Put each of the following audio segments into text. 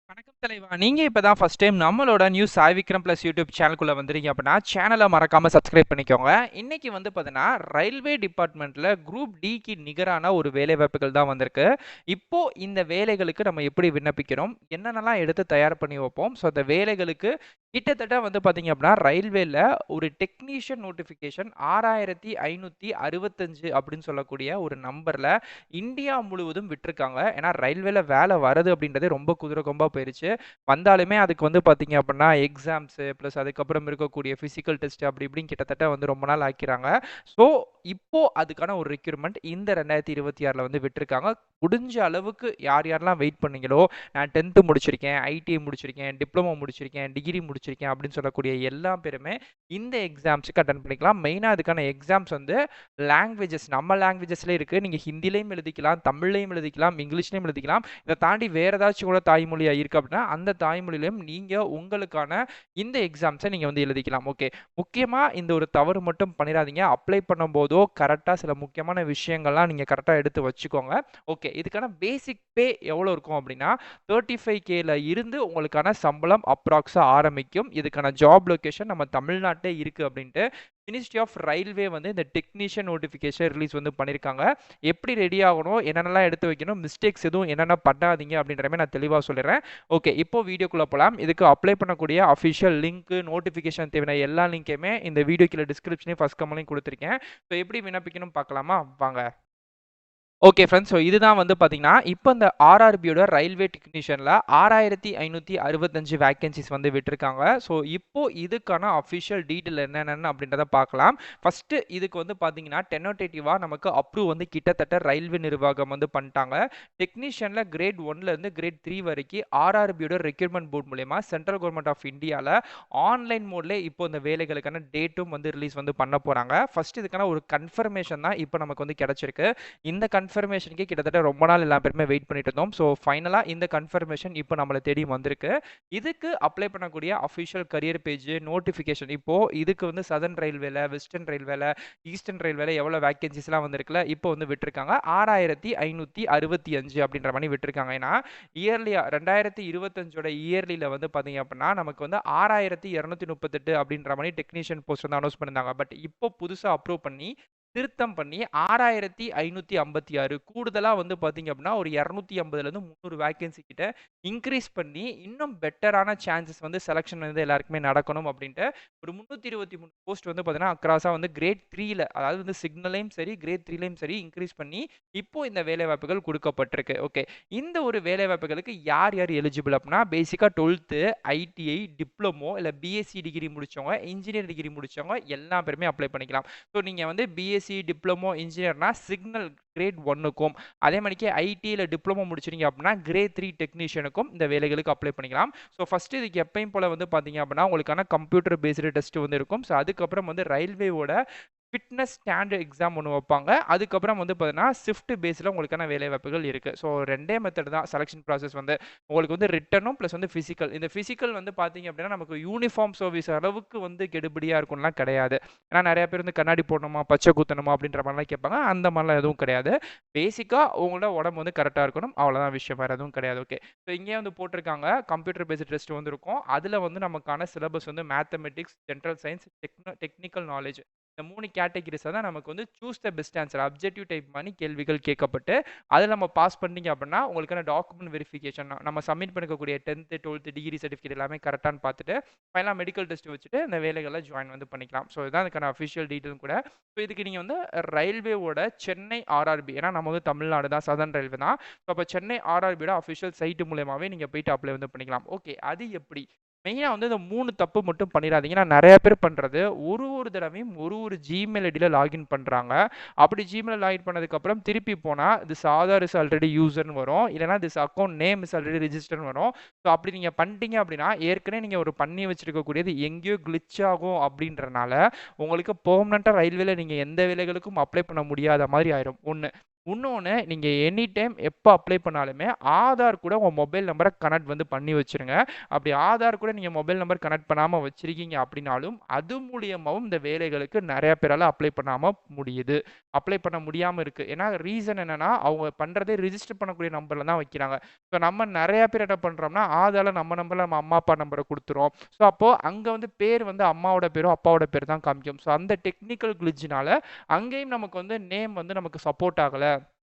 வணக்கம் தலைவா. நீங்க இப்பதான் ஃபர்ஸ்ட் டைம் நம்மளோட news Sai Vikram plus YouTube சேனலுக்குள்ள வந்துறீங்க அப்படின்னா சேனலை மறக்காம சப்ஸ்கிரைப் பண்ணிக்கோங்க. இன்னைக்கு வந்து பார்த்தீங்கன்னா ரயில்வே டிபார்ட்மெண்ட்ல குரூப் டிக்கு நிகரான ஒரு வேலை வாய்ப்புகள் தான் வந்திருக்கு. இப்போ இந்த வேலைகளுக்கு நம்ம எப்படி விண்ணப்பிக்கிறோம், என்னென்னலாம் எடுத்து தயார் பண்ணி வைப்போம். ஸோ அந்த வேலைகளுக்கு கிட்டத்தட்ட வந்து பார்த்தீங்க அப்படின்னா ரயில்வேல ஒரு டெக்னீஷியன் நோட்டிஃபிகேஷன் 6565 அப்படின்னு சொல்லக்கூடிய ஒரு நம்பர்ல இந்தியா முழுவதும் விட்டிருக்காங்க. ஏன்னா ரயில்வேல வேலை வருது அப்படின்றதே ரொம்ப குதிரை கொம்பா போயிருச்சு. வந்தாலுமே அதுக்கு வந்து பார்த்தீங்க அப்படின்னா எக்ஸாம்ஸு ப்ளஸ் அதுக்கப்புறம் இருக்கக்கூடிய ஃபிசிக்கல் டெஸ்ட் அப்படி இப்படின்னு கிட்டத்தட்ட வந்து ரொம்ப நாள் ஆக்கிறாங்க. ஸோ இப்போ அதுக்கான ஒரு ரெக்யூர்மெண்ட் இந்த 2026ல வந்து விட்டிருக்காங்க. முடிஞ்ச அளவுக்கு யார் யாரெல்லாம் வெயிட் பண்ணீங்களோ, நான் 10th முடிச்சிருக்கேன், ஐடிஐ முடிச்சிருக்கேன், டிப்ளமோ முடிச்சிருக்கேன், டிகிரி முடிச்சிருக்கேன் அப்படின்னு சொல்லக்கூடிய எல்லா பேருமே இந்த எக்ஸாம்ஸுக்கு அட்டெண்ட் பண்ணிக்கலாம். மெயினா அதுக்கான எக்ஸாம்ஸ் வந்து லாங்குவேஜஸ் நம்ம லாங்குவேஜஸ்ல இருக்கு. நீங்க ஹிந்திலையும் எழுதிக்கலாம், தமிழ்லையும் எழுதிக்கலாம், இங்கிலீஷ்லையும் எழுதிக்கலாம். இதை தாண்டி வேற ஏதாச்சும் கூட தாய்மொழியா இருக்கு அப்படின்னா அந்த தாய்மொழியிலும் நீங்க உங்களுக்கான இந்த எக்ஸாம்ஸை நீங்க வந்து எழுதிக்கலாம். ஓகே, முக்கியமா இந்த ஒரு தவறு மட்டும் பண்ணிடாதீங்க. அப்ளை பண்ணும்போதோ கரெக்டா சில முக்கியமான விஷயங்கள்லாம் நீங்க கரெக்டா எடுத்து வச்சுக்கோங்க. ஓகே, இதுக்கான பேசிக் பே எவ்வளவு இருக்கும் அப்படின்னா 35Kல இருந்து உங்களுக்கான சம்பளம் அப்ராக்ஸா ஆரம்பிக்கும். இதுக்கான ஜாப் லொகேஷன் நம்ம தமிழ்நாட்டே இருக்கு அப்படின்ட்டு மினிஸ்ட்ரி ஆஃப் ரயில்வே வந்து இந்த டெக்னீஷியன் நோட்டிஃபிகேஷன் ரிலீஸ் வந்து பண்ணியிருக்காங்க. எப்படி ரெடி ஆகணும், என்னென்னலாம் எடுத்து வைக்கணும், மிஸ்டேக்ஸ் எதுவும் என்னென்ன பண்ணாதீங்க அப்படின்ற மாதிரி நான் தெளிவாக சொல்லிடுறேன். ஓகே, இப்போ வீடியோக்குள்ளே போகலாம். இதுக்கு அப்ளை பண்ணக்கூடிய அஃபிஷியல் லிங்க், நோட்டிஃபிகேஷன் தேவையான எல்லா லிங்க்குமே இந்த வீடியோ கீழே டிஸ்கிரிப்ஷனையும் ஃபர்ஸ்ட் கமெண்ட்லையும் கொடுத்துருக்கேன். ஸோ எப்படி விண்ணப்பிக்கணும் பார்க்கலாமா வாங்க. ஓகே ஃப்ரெண்ட்ஸ், ஸோ இதுதான் வந்து பார்த்தீங்கன்னா இப்போ இந்த ஆர்ஆர்பியோட ரயில்வே டெக்னீஷியனில் 6565 வேகன்சிஸ் வந்து விட்டுருக்காங்க. ஸோ இப்போ இதுக்கான அஃபிஷியல் டீட்டெயில் என்னென்னு அப்படின்றத பார்க்கலாம். ஃபஸ்ட்டு இதுக்கு வந்து பார்த்தீங்கன்னா டெனோட்டேட்டிவாக நமக்கு அப்ரூவ் வந்து கிட்டத்தட்ட ரயில்வே நிர்வாகம் வந்து பண்ணிட்டாங்க. டெக்னீஷியனில் கிரேட் 1லேருந்து கிரேட் 3 வரைக்கும் ஆர்ஆர்பியோட ரெக்யூர்மெண்ட் போர்ட் மூலயமா சென்ட்ரல் கவர்மெண்ட் ஆஃப் இந்தியாவில் ஆன்லைன் மோட்லேயே இப்போ இந்த வேலைகளுக்கான டேட்டும் வந்து ரிலீஸ் வந்து பண்ண போகிறாங்க. ஃபஸ்ட் இதுக்கான ஒரு கன்ஃபர்மேஷன் தான் இப்போ நமக்கு வந்து கிடச்சிருக்கு. இந்த கன்ஃபர்மேஷனுக்கு கிட்டத்தட்ட ரொம்ப நாள் எல்லா பேருமே வெயிட் பண்ணிட்டு இருந்தோம். ஸோ ஃபைனலாக இந்த கன்ஃபர்மேஷன் இப்போ நம்மளை தேடி வந்திருக்கு. இதுக்கு அப்ளை பண்ணக்கூடிய அஃபிஷியல் கரியர் பேஜ் நோட்டிஃபிகேஷன் இப்போ இதுக்கு வந்து சதர்ன் ரயில்வேல, வெஸ்டர்ன் ரயில்வேல, ஈஸ்டர்ன் ரயில்வேல எவ்வளோ வேகன்சிஸ்லாம் வந்திருக்குல்ல இப்போ வந்து விட்டுருக்காங்க. 6565 அப்படின்ற மாதிரி விட்டுருக்காங்க. ஏன்னா இயர்லியா 2025ஓட இயர்லியில் வந்து பார்த்தீங்க அப்படின்னா நமக்கு வந்து 6238 அப்படின்ற மாதிரி டெக்னீஷியன் போஸ்ட் வந்து அனௌன்ஸ் பண்ணியிருந்தாங்க. பட் இப்போ புதுசாக அப்ரூவ் பண்ணி திருத்தம் பண்ணி 6556 கூடுதலா வந்து பார்த்தீங்க அப்படின்னா ஒரு 250லேருந்து 300 வேகன்சி கிட்ட இன்க்ரீஸ் பண்ணி இன்னும் பெட்டரான சான்சஸ் வந்து செலெக்ஷன் வந்து எல்லாருக்குமே நடக்கணும் அப்படின்ட்டு ஒரு 323 போஸ்ட் வந்து பார்த்தீங்கன்னா அக்ராஸா வந்து கிரேட் 3ல, அதாவது வந்து சிக்னலையும் சரி கிரேட் 3லையும் சரி இன்க்ரீஸ் பண்ணி இப்போ இந்த வேலை வாய்ப்புகள் கொடுக்கப்பட்டிருக்கு. ஓகே, இந்த ஒரு வேலை வாய்ப்புகளுக்கு யார் யார் எலிஜிபிள் அப்படின்னா பேசிக்காக 12th, ஐடிஐ, டிப்ளமோ இல்லை பிஎஸ்சி டிகிரி முடிச்சவங்க, இன்ஜினியர் டிகிரி முடிச்சவங்க எல்லா பேருமே அப்ளை பண்ணிக்கலாம். ஸோ நீங்கள் வந்து பிஎஸ்சி டிப்ளமோ இன்ஜினியர்னா சிக்னல் கிரேட் 1க்கும், அதே மாதிரிக்கு ஐடியில் டிப்ளமோ முடிச்சிருங்க அப்படின்னா கிரேட் 3 டெக்னீஷியனுக்கும் இந்த வேலைகளுக்கு அப்ளை பண்ணிக்கலாம். ஸோ ஃபர்ஸ்ட் இதுக்கு எப்பயும் போல வந்து பார்த்தீங்க அப்படின்னா உங்களுக்கான கம்ப்யூட்டர் பேஸ்டு டெஸ்ட் வந்து இருக்கும். ஸோ அதுக்கப்புறம் வந்து ரயில்வேவோட ஃபிட்னஸ் ஸ்டாண்டர்ட் எக்ஸாம் ஒன்று வைப்பாங்க. அதுக்கப்புறம் வந்து பார்த்தீங்கன்னா ஷிஃப்ட் பேஸில் உங்களுக்கான வேலை வாய்ப்புகள் இருக்குது. ஸோ ரெண்டே மெத்தட் தான் செலெக்ஷன் ப்ராசஸ் வந்து உங்களுக்கு வந்து ரிட்டனும் ப்ளஸ் வந்து ஃபிசிக்கல். இந்த ஃபிசிக்கல் வந்து பார்த்தீங்க அப்படின்னா நமக்கு யூனிஃபார்ம் சர்வீஸ் அளவுக்கு வந்து கெடுபடியாக இருக்கும்லாம் கிடையாது. ஏன்னா நிறைய பேர் வந்து கண்ணாடி போடணுமா, பச்சை குத்தணுமா அப்படின்ற மாதிரிலாம் கேட்பாங்க. அந்த மாதிரிலாம் எதுவும் கிடையாது. பேசிக்காக உங்களோட உடம்பு வந்து கரெக்டாக இருக்கணும், அவ்வளோதான் விஷயம், வேறு எதுவும் கிடையாது. ஓகே, ஸோ இங்கே வந்து போட்டிருக்காங்க கம்ப்யூட்டர் பேஸ்ட் டெஸ்ட் வந்து இருக்கும். அதில் வந்து நமக்கான சிலபஸ் வந்து mathematics, general science, technical knowledge, இந்த 3 கேட்டகிரிஸை தான் நமக்கு வந்து choose the best answer objective type பண்ணி கேள்விகள் கேட்கப்பட்டு அதில் நம்ம பாஸ் பண்ணிங்க அப்படின்னா உங்களுக்கான டாக்குமெண்ட் வெரிஃபிகேஷன் நம்ம சப்மிட் பண்ணிக்கக்கூடிய 10th, 12th டிகிரி சர்டிஃபிகேட் எல்லாமே கரெக்டானு பார்த்துட்டு ஃபைனலாக மெடிக்கல் டெஸ்ட் வச்சுட்டு இந்த வேலைகளில் ஜாயின் வந்து பண்ணிக்கலாம். ஸோ இதுதான் அதுக்கான அஃபிஷியல் டீட்டெயில் கூட. ஸோ இதுக்கு நீங்கள் வந்து ரயில்வேவோட சென்னை ஆர்ஆர்பி, ஏன்னா நம்ம வந்து தமிழ்நாடு தான், சதர்ன் ரயில்வே தான். ஸோ அப்போ சென்னை ஆர்ஆர்பியோட அஃபிஷியல் சைட்டு மூலயமாவே நீங்கள் போயிட்டு அப்ளை வந்து பண்ணிக்கலாம். ஓகே, அது எப்படி மெயினாக வந்து இந்த 3 தப்பு மட்டும் பண்ணிடாதீங்க. நான் நிறைய பேர் பண்ணுறது ஒரு தடவையும் ஒரு ஜிமெயில் ஐடியில் லாகின் பண்ணுறாங்க. அப்படி ஜிமெயில் லாகின் பண்ணதுக்கப்புறம் திருப்பி போனால் திஸ் ஆதார் இஸ் ஆல்ரெடி யூசர்னு வரும், இல்லைனா this account name is already ரிஜிஸ்டர்னு வரும். ஸோ அப்படி நீங்கள் பண்ணிட்டீங்க அப்படின்னா ஏற்கனவே நீங்கள் ஒரு பண்ணி வச்சுருக்கக்கூடியது எங்கேயோ கிளிச் ஆகும் அப்படின்றனால உங்களுக்கு பெர்மனெண்ட்டாக ரயில்வேல நீங்கள் எந்த வேலைகளுக்கும் அப்ளை பண்ண முடியாத மாதிரி ஆயிரும். ஒன்று. இன்னொன்னு நீங்க எனி டைம் எப்போ அப்ளை பண்ணாலுமே ஆதார் கூட உங்க மொபைல் நம்பரை கனெக்ட் வந்து பண்ணி வச்சுருங்க. அப்படி ஆதார் கூட நீங்க மொபைல் நம்பர் கனெக்ட் பண்ணாம வச்சிருக்கீங்க அப்படின்னாலும், அது மூலியமாவும் இந்த வேலைகளுக்கு நெறைய பேரால அப்ளை பண்ணாம முடியுது. அப்ளை பண்ண முடியாம இருக்கு. ஏன்னா ரீசன் என்னன்னா, அவங்க பண்றதே ரிஜிஸ்டர் பண்ணக்கூடிய நம்பர்ல தான் வைக்கிறாங்க. ஸோ நம்ம நெறைய பேர் என்ன பண்றோம்னா, ஆதார்ல நம்ம நம்பர்ல நம்ம அம்மா, அப்பா நம்பர குடுத்துறோம். ஸோ அப்போ அங்க வந்து பேர் வந்து அம்மாவோட பேரோ, அப்பாவோட பேரு தான் காமிக்கும். ஸோ அந்த டெக்னிக்கல் கிளிட்ஜ்னால அங்கேயும் நமக்கு வந்து நேம் வந்து நமக்கு சப்போர்ட் ஆகல.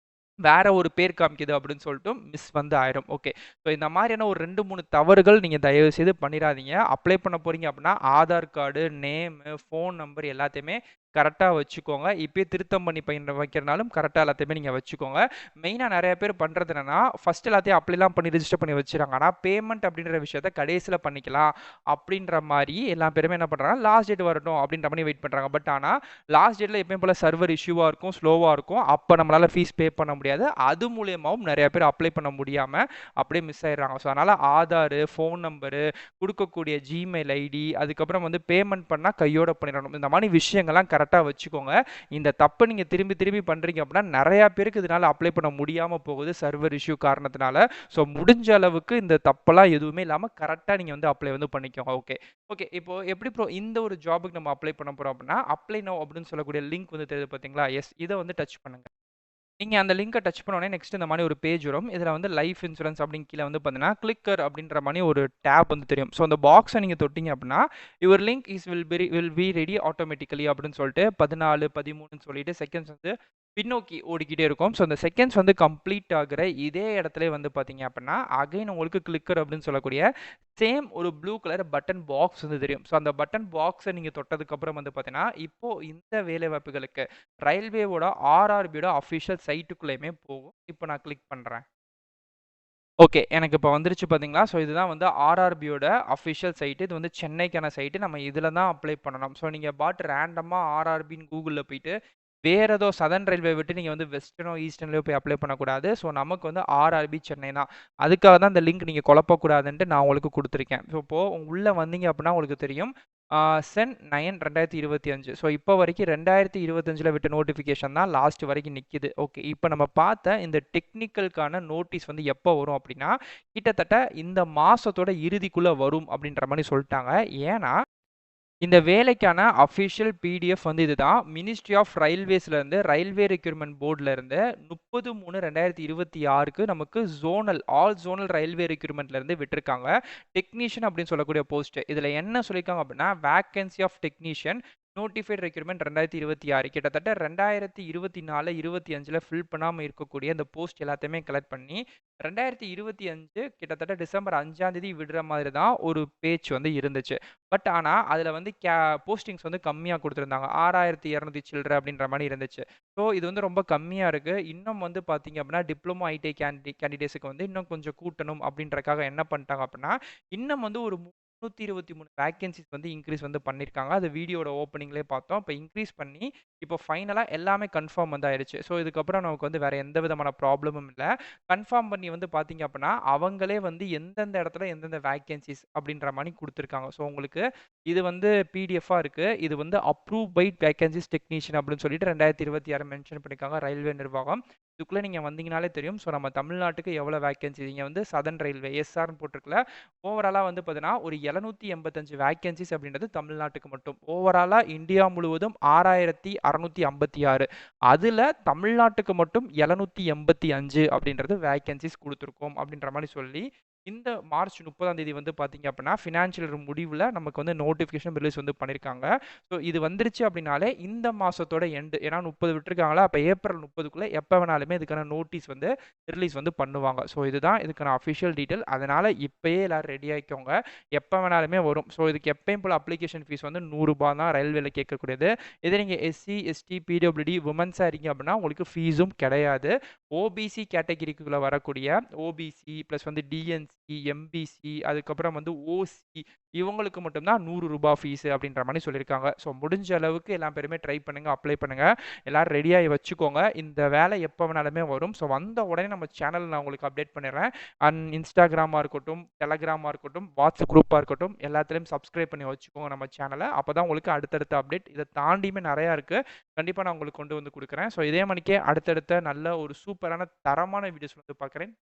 வேற ஒரு பேர் காமிக்குது அப்படின்னு சொல்லிட்டு மிஸ் வந்து ஆயிரும். ஓகே. ஸோ இந்த மாதிரியான ஒரு 2, 3 தவறுகள் நீங்க தயவு செய்து பண்ணிறாதீங்க. அப்ளை பண்ண போறீங்க அப்படின்னா, Aadhaar card, name, phone number எல்லாத்தையுமே கரெக்ட்டா வச்சுக்கோங்க. இப்பயே திருத்தம் பண்ணி வைக்கிறனாலும் கரெக்ட்டா எல்லாத்தையுமே நீங்க வச்சுக்கோங்க. மெயினா நெறைய பேர் பண்றது என்னன்னா, ஃபர்ஸ்ட் எல்லாத்தையும் அப்ளைலாம் பண்ணி ரிஜிஸ்டர் பண்ணி வச்சுறாங்க. ஆனா பேமெண்ட் அப்படின்ற விஷயத்த கடைசில பண்ணிக்கலாம் அப்படின்ற மாரி எல்லா பேருமே என்ன பண்றாங்கன்னா, லாஸ்ட் டேட் வரட்டும் அப்படின்ற மாரி வெயிட் பண்றாங்க. பட் ஆனா லாஸ்ட் டேட்ல எப்பயும் போல சர்வர் இஷ்யூவா இருக்கும், ஸ்லோவா இருக்கும். அப்ப நம்மளால ஃபீஸ் பே பண்ண முடியாது. அது மூலியமாவும் நெறைய பேர் அப்ளை பண்ண முடியாம அப்படியே மிஸ் ஆயிடுறாங்க. ஸோ அதனால ஆதாரு, ஃபோன் நம்பரு, குடுக்கக்கூடிய Gmail ஐடி, அதுக்கப்புறம் வந்து பேமெண்ட் பண்ணா கையோட பண்ணிறணும். இந்த மாரி விஷயங்கள்லாம் கரெக்ட்டா வச்சுக்கோங்க. இந்த தப்ப நீங்க திரும்பி திரும்பி பண்றீங்க அப்படின்னா, நெறைய பேருக்கு இதனால அப்ளை பண்ண முடியாம போகுது சர்வர் இஷ்யூ காரணத்தினால. ஸோ முடிஞ்ச அளவுக்கு இந்த தப்பெல்லாம் எதுவுமே இல்லாம கரெக்ட்டா நீங்க வந்து அப்ளை வந்து பண்ணிக்கோங்க. ஓகே. ஓகே. இப்போ எப்படி ப்ரோ இந்த ஒரு ஜாப்க்கு நம்ம அப்ளை பண்ண போறோம் அப்படின்னா, அப்ளை நவ் அப்படின்னு சொல்லக்கூடிய லிங்க் வந்து தெரியுது பார்த்தீங்களா? எஸ். இத வந்து டச் பண்ணுங்க. நீங்க அந்த லிங்க டச் பண்ண உடனே நெக்ஸ்ட் இந்த மாரி ஒரு பேஜ் வரும். இதுல வந்து லைஃப் இன்சூரன்ஸ் அப்படின்னு கீழ வந்து பார்த்தீங்கன்னா, கிளிக்கர் அப்படின்ற மாரி ஒரு டேப் வந்து தெரியும். ஸோ அந்த பாக்ஸ நீங்க தொட்டீங்க அப்படின்னா, your link will be ready automatically அப்படின்னு சொல்லிட்டு 14, 13ன்னு சொல்லிட்டு செகண்ட்ஸ் வந்து பின்னோக்கி ஓடிக்கிட்டே இருக்கும். ஸோ அந்த செகண்ட்ஸ் வந்து கம்ப்ளீட் ஆகுற இதே இடத்திலே வந்து பார்த்தீங்க அப்படின்னா, அகைன் உங்களுக்கு கிளிக்கர் அப்படின்னு சொல்லக்கூடிய சேம் ஒரு ப்ளூ கலர் பட்டன் பாக்ஸ் வந்து தெரியும். ஸோ அந்த பட்டன் பாக்ஸ நீங்க தொட்டதுக்கு அப்புறம் வந்து பார்த்தீங்கன்னா, இப்போ இந்த வேலைவாய்ப்புகளுக்கு ரயில்வேவோட ஆர்ஆர்பியோட அஃபிஷியல் சைட்டுக்குள்ளயுமே போகும். இப்போ நான் கிளிக் பண்றேன். ஓகே. எனக்கு இப்போ வந்துருச்சு பார்த்தீங்களா? ஸோ இதுதான் வந்து ஆர்ஆர்பியோட அஃபிஷியல் சைட். இது வந்து சென்னைக்கான சைட். நம்ம இதில தான் அப்ளை பண்ணணும். ஸோ நீங்க ரேண்டமா ஆர்ஆர்பின்னு கூகுள்ல போயிட்டு, வேற ஏதோ சதர்ன் ரயில்வே விட்டு நீங்க வந்து வெஸ்டர்னோ, ஈஸ்டர்ன்லயோ போய் அப்ளை பண்ணக்கூடாது. ஸோ நமக்கு வந்து ஆர்ஆர்பி சென்னை தான். அதுக்காக தான் இந்த லிங்க் நீங்க குழப்பக்கூடாதுன்ட்டு நான் உங்களுக்கு குடுத்துருக்கேன். ஸோ இப்போ உள்ள வந்தீங்க அப்டின்னா உங்களுக்கு தெரியும். சென் 9 2025. ஸோ இப்போ வரைக்கும் 2025ல விட்ட நோட்டிஃபிகேஷன் தான் லாஸ்ட் வரைக்கும் நிக்குது. ஓகே. இப்போ நம்ம பார்த்த இந்த டெக்னிக்கல்க்கான நோட்டீஸ் வந்து எப்போ வரும் அப்டின்னா, கிட்டத்தட்ட இந்த மாசத்தோட இறுதிக்குள்ள வரும் அப்டின்ற மாரி சொல்ட்டாங்க. ஏன்னா இந்த வேலைக்கான அஃபிஷியல் பிடிஎஃப் வந்து இதுதான். மினிஸ்ட்ரி ஆஃப் ரயில்வேஸ்லேருந்து ரயில்வே ரெக்ரூட்மெண்ட் போர்ட்லேருந்து 30/3/2026க்கு நமக்கு ஆல் ஜோனல் ரயில்வே ரெக்ரூட்மெண்ட்லேருந்து விட்டுருக்காங்க. டெக்னீஷியன் அப்படின்னு சொல்லக்கூடிய போஸ்ட். இதில் என்ன சொல்லியிருக்காங்க அப்படின்னா, vacancy of technician notified recruitment 2026 கிட்டத்தட்ட 2024 25ல் ஃபில் பண்ணாமல் இருக்கக்கூடிய இந்த போஸ்ட் எல்லாத்தையுமே கலெக்ட் பண்ணி 2025 கிட்டத்தட்ட டிசம்பர் 5ஆம் தேதி விடுற மாதிரி தான் ஒரு பேச்சு வந்து இருந்துச்சு. பட் ஆனா, அதுல வந்து போஸ்டிங்ஸ் வந்து கம்மியா குடுத்திருந்தாங்க. 6,200 சில்ற அப்படின்ற மாரி இருந்துச்சு. ஸோ இது வந்து ரொம்ப கம்மியா இருக்கு. இன்னும் வந்து பார்த்தீங்க அப்படின்னா, டிப்ளமோ ஐடிஐ கேண்டிடேட்ஸ்க்கு வந்து இன்னும் கொஞ்சம் கூட்டணும் அப்படின்றதுக்காக என்ன பண்ணிட்டாங்க அப்படின்னா, இன்னும் வந்து ஒரு 323 வேக்கன்ஸிஸ் வந்து இன்கிரீஸ் வந்து பண்ணியிருக்காங்க. அது வீடியோட ஓப்பனிங்லயே பார்த்தோம். இப்ப இன்கிரீஸ் பண்ணி, இப்போ ஃபைனலா எல்லாமே கன்ஃபார்ம் வந்து ஆயிருச்சு. ஸோ இதுக்கப்புறம் நமக்கு வந்து வேற எந்த விதமான ப்ராப்ளமும் இல்ல. கன்ஃபார்ம் பண்ணி வந்து பார்த்தீங்க அப்படின்னா, அவங்களே வந்து எந்தெந்த இடத்துல எந்தெந்த வேக்கன்ஸிஸ் அப்படின்ற மாரி குடுத்துருக்காங்க. ஸோ உங்களுக்கு இது வந்து பிடிஎஃப்பா இருக்கு. இது வந்து அப்ரூவ் பை வேக்கன்ஸிஸ் டெக்னீஷியன் அப்படின்னு சொல்லிட்டு 2026 மென்ஷன் பண்ணியிருக்காங்க ரயில்வே நிர்வாகம். இதுக்குள்ள நீங்க வந்தீங்கனாலே தெரியும். ஸோ நம்ம தமிழ்நாட்டுக்கு எவ்வளோ வேக்கன்சி இங்க வந்து சதர்ன் ரயில்வே எஸ்ஆர்ன்னு போட்டிருக்குல்ல. ஓவராலா வந்து பார்த்தீங்கன்னா, ஒரு 785 வேக்கன்ஸிஸ் அப்படின்றது தமிழ்நாட்டுக்கு மட்டும். ஓவராலா இந்தியா முழுவதும் 6,656. அதுல தமிழ்நாட்டுக்கு மட்டும் 785 அப்படின்றது வேக்கன்ஸிஸ் குடுத்துருக்கோம் அப்படின்ற மாரி சொல்லி, இந்த மார்ச் 30ஆம் தேதி வந்து பார்த்தீங்க அப்படின்னா, ஃபினான்ஷியல் இயர் முடிவுல நமக்கு வந்து நோட்டிஃபிகேஷன் ரிலீஸ் வந்து பண்ணியிருக்காங்க. ஸோ இது வந்துருச்சு அப்படின்னாலே இந்த மாசத்தோட எண்டு. ஏன்னா 30 விட்டுருக்காங்களா, அப்ப ஏப்ரல் 30க்குள்ள எப்ப வேணாலுமே இதுக்கான நோட்டீஸ் வந்து ரிலீஸ் வந்து பண்ணுவாங்க. ஸோ இதுதான் இதுக்கான அஃபிஷியல் டீட்டெயில். அதனால இப்பயே எல்லாரும் ரெடி ஆயிக்கோங்க. எப்ப வேணாலுமே வரும். ஸோ இதுக்கு எப்பயும் போல அப்ளிகேஷன் ஃபீஸ் வந்து ரூ. 100 தான் ரயில்வேல கேட்கக்கூடியது. இதே நீங்க எஸ்சி, எஸ்டி, பிடபிள்யூடி, வுமன்ஸா இருக்கீங்க அப்படின்னா உங்களுக்கு ஃபீஸும் கிடையாது. ஓபிசி கேட்டகரிக்குள்ள வரக்கூடிய ஓபிசி பிளஸ் வந்து டிஎன்சி என்சி, எம்பிசி, அதுக்கப்புறம் வந்து ஓசி இவங்களுக்கு மட்டும் தான் ரூ. 100 ஃபீஸ் அப்படின்ற மாரி சொல்லியிருக்காங்க. ஸோ முடிஞ்ச அளவுக்கு எல்லா பேருமே ட்ரை பண்ணுங்க, அப்ளை பண்ணுங்க. எல்லாரும் ரெடியாகி வச்சுக்கோங்க. இந்த வேலை எப்போ வேணாலுமே வரும். ஸோ வந்த உடனே நம்ம சேனல் நான் உங்களுக்கு அப்டேட் பண்ணிடுறேன். இன்ஸ்டாகிராமா இருக்கட்டும், டெலகிராமா இருக்கட்டும், வாட்ஸ்அப் குரூப்பா இருக்கட்டும், எல்லாத்துலயும் சப்ஸ்கிரைப் பண்ணி வச்சுக்கோங்க நம்ம சேனல. அப்பதான் உங்களுக்கு அடுத்தடுத்த அப்டேட் இத தாண்டியுமே நெறையா இருக்கு. கண்டிப்பா நான் உங்களுக்கு கொண்டு வந்து குடுக்குறேன். ஸோ இதே மாரிக்கே அடுத்தடுத்த நல்ல ஒரு சூப்பரான தரமான வீடியோஸ் வந்து பார்க்குறேன்.